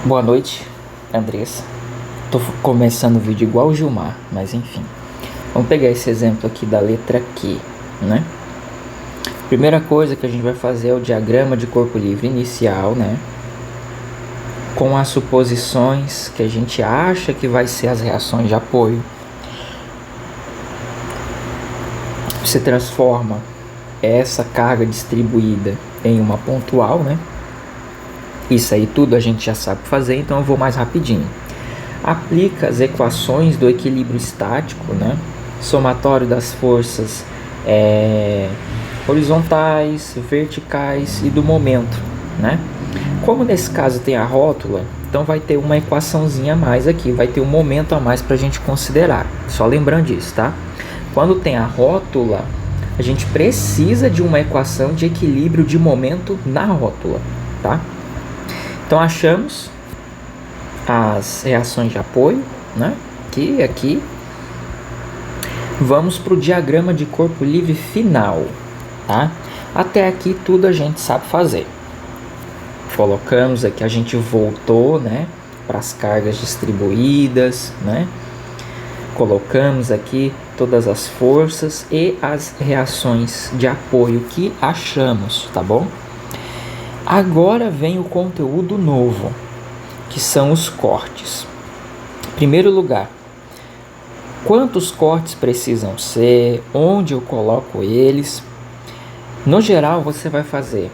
Boa noite, Andressa. Tô começando o vídeo igual o Gilmar, mas enfim. Vamos pegar esse exemplo aqui da letra Q, né? Primeira coisa que a gente vai fazer é o diagrama de corpo livre inicial, né? Com as suposições que a gente acha que vai ser as reações de apoio. Você transforma essa carga distribuída em uma pontual, né? Isso aí tudo a gente já sabe fazer, então eu vou mais rapidinho. Aplica as equações do equilíbrio estático, né? Somatório das forças horizontais, verticais e do momento, né? Como nesse caso tem a rótula, então vai ter uma equaçãozinha a mais aqui, vai ter um momento a mais para a gente considerar. Só lembrando disso, tá? Quando tem a rótula, a gente precisa de uma equação de equilíbrio de momento na rótula, tá? Então achamos as reações de apoio, né? Aqui. Vamos para o diagrama de corpo livre final, tá? Até aqui tudo a gente sabe fazer. Colocamos aqui, a gente voltou, né? Para as cargas distribuídas, né? Colocamos aqui todas as forças e as reações de apoio que achamos, tá bom? Agora vem o conteúdo novo, que são os cortes. Em primeiro lugar, quantos cortes precisam ser, onde eu coloco eles. No geral, você vai fazer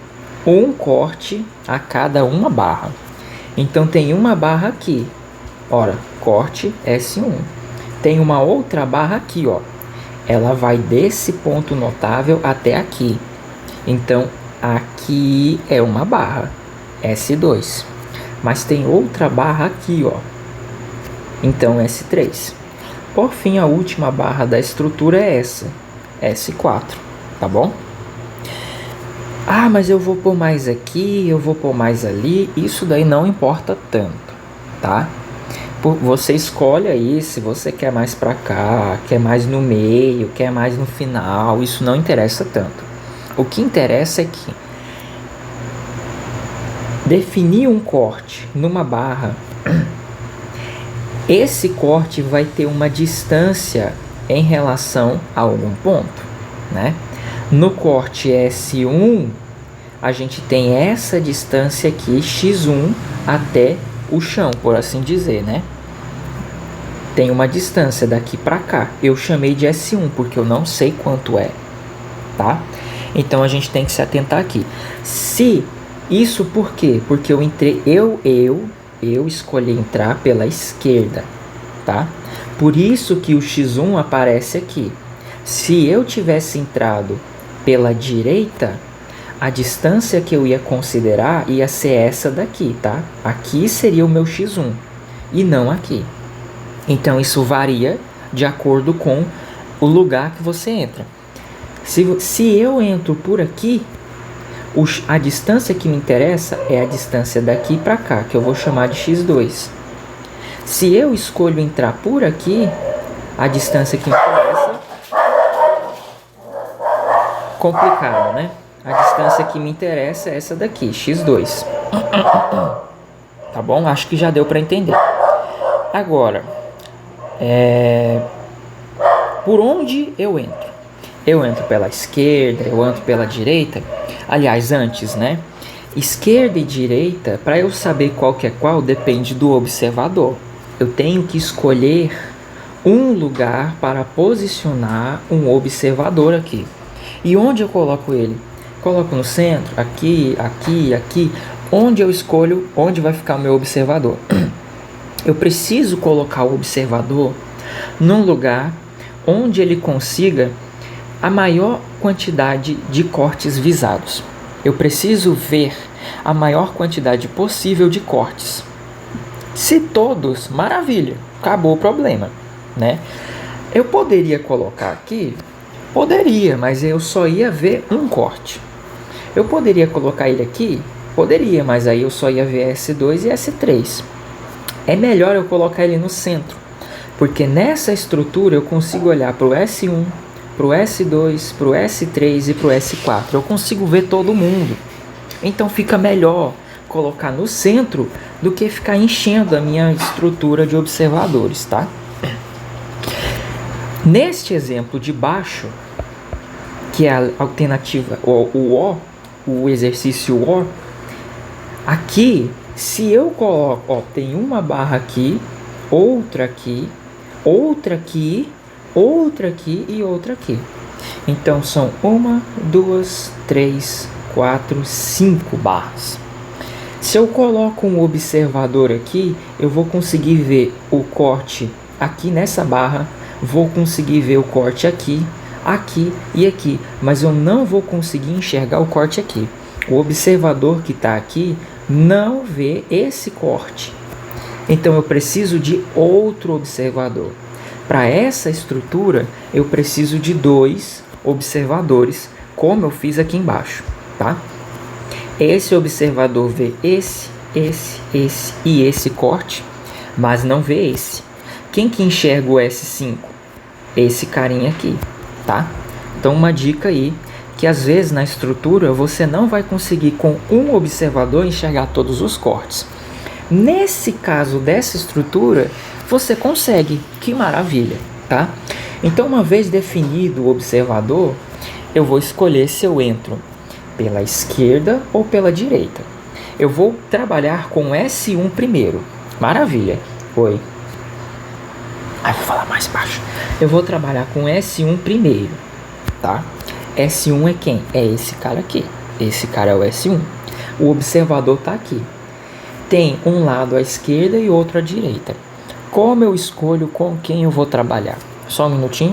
um corte a cada uma barra. Então, tem uma barra aqui, ora, corte S1. Tem uma outra barra aqui, ó. Ela vai desse ponto notável até aqui. Então, aqui é uma barra, S2. Mas tem outra barra aqui, ó. Então, S3. Por fim, a última barra da estrutura é essa, S4, tá bom? Ah, mas eu vou pôr mais aqui, eu vou pôr mais ali. Isso daí não importa tanto, tá? Você escolhe aí se você quer mais pra cá, quer mais no meio, quer mais no final. Isso não interessa tanto. O que interessa é que definir um corte numa barra, esse corte vai ter uma distância em relação a algum ponto, né? No corte S1, a gente tem essa distância aqui, x1, até o chão, por assim dizer, né? Tem uma distância daqui para cá. Eu chamei de S1 porque eu não sei quanto é, tá? Então a gente tem que se atentar aqui. Isso por quê? Porque eu escolhi entrar pela esquerda, tá? Por isso que o x1 aparece aqui. Se eu tivesse entrado pela direita, a distância que eu ia considerar ia ser essa daqui, tá? Aqui seria o meu x1 e não aqui. Então isso varia de acordo com o lugar que você entra. Se eu entro por aqui, a distância que me interessa é a distância daqui para cá, que eu vou chamar de x2. Se eu escolho entrar por aqui, a distância que me interessa... Complicado, né? A distância que me interessa é essa daqui, x2. Tá bom? Acho que já deu para entender. Agora, por onde eu entro? Eu entro pela esquerda, eu entro pela direita. Aliás, antes, né? Esquerda e direita, para eu saber qual que é qual, depende do observador. Eu tenho que escolher um lugar para posicionar um observador aqui. E onde eu coloco ele? Coloco no centro, aqui, aqui, aqui. Onde eu escolho, onde vai ficar o meu observador? Eu preciso colocar o observador num lugar onde ele consiga a maior quantidade de cortes visados. Eu preciso ver a maior quantidade possível de cortes. Se todos, maravilha, acabou o problema, né? Eu poderia colocar aqui? Poderia, mas eu só ia ver um corte. Eu poderia colocar ele aqui? Poderia, mas aí eu só ia ver S2 e S3. É melhor eu colocar ele no centro, porque nessa estrutura eu consigo olhar para o S1, para o S2, para o S3 e para o S4. Eu consigo ver todo mundo. Então fica melhor colocar no centro do que ficar enchendo a minha estrutura de observadores, tá? Neste exemplo de baixo, que é a alternativa, o exercício O, aqui, se eu coloco, tem uma barra aqui, outra aqui, outra aqui, outra aqui e outra aqui. Então são 1, 2, 3, 4, 5 barras. Se eu coloco um observador aqui, eu vou conseguir ver o corte aqui nessa barra, vou conseguir ver o corte aqui, aqui e aqui, mas eu não vou conseguir enxergar o corte aqui. O observador que está aqui não vê esse corte. Então eu preciso de outro observador. Para essa estrutura, eu preciso de 2 observadores, como eu fiz aqui embaixo, tá? Esse observador vê esse e esse corte, mas não vê esse. Quem que enxerga o S5? Esse carinha aqui, tá? Então uma dica aí, que às vezes na estrutura você não vai conseguir com um observador enxergar todos os cortes. Nesse caso dessa estrutura, você consegue, que maravilha, tá? Então uma vez definido o observador, eu vou escolher se eu entro pela esquerda ou pela direita. Eu vou trabalhar com S1 primeiro. Maravilha. Oi. Vou falar mais baixo. Eu vou trabalhar com S1 primeiro, tá? S1 é quem? É esse cara aqui. Esse cara é o S1. O observador tá aqui. Tem um lado à esquerda e outro à direita. Como eu escolho com quem eu vou trabalhar? Só um minutinho.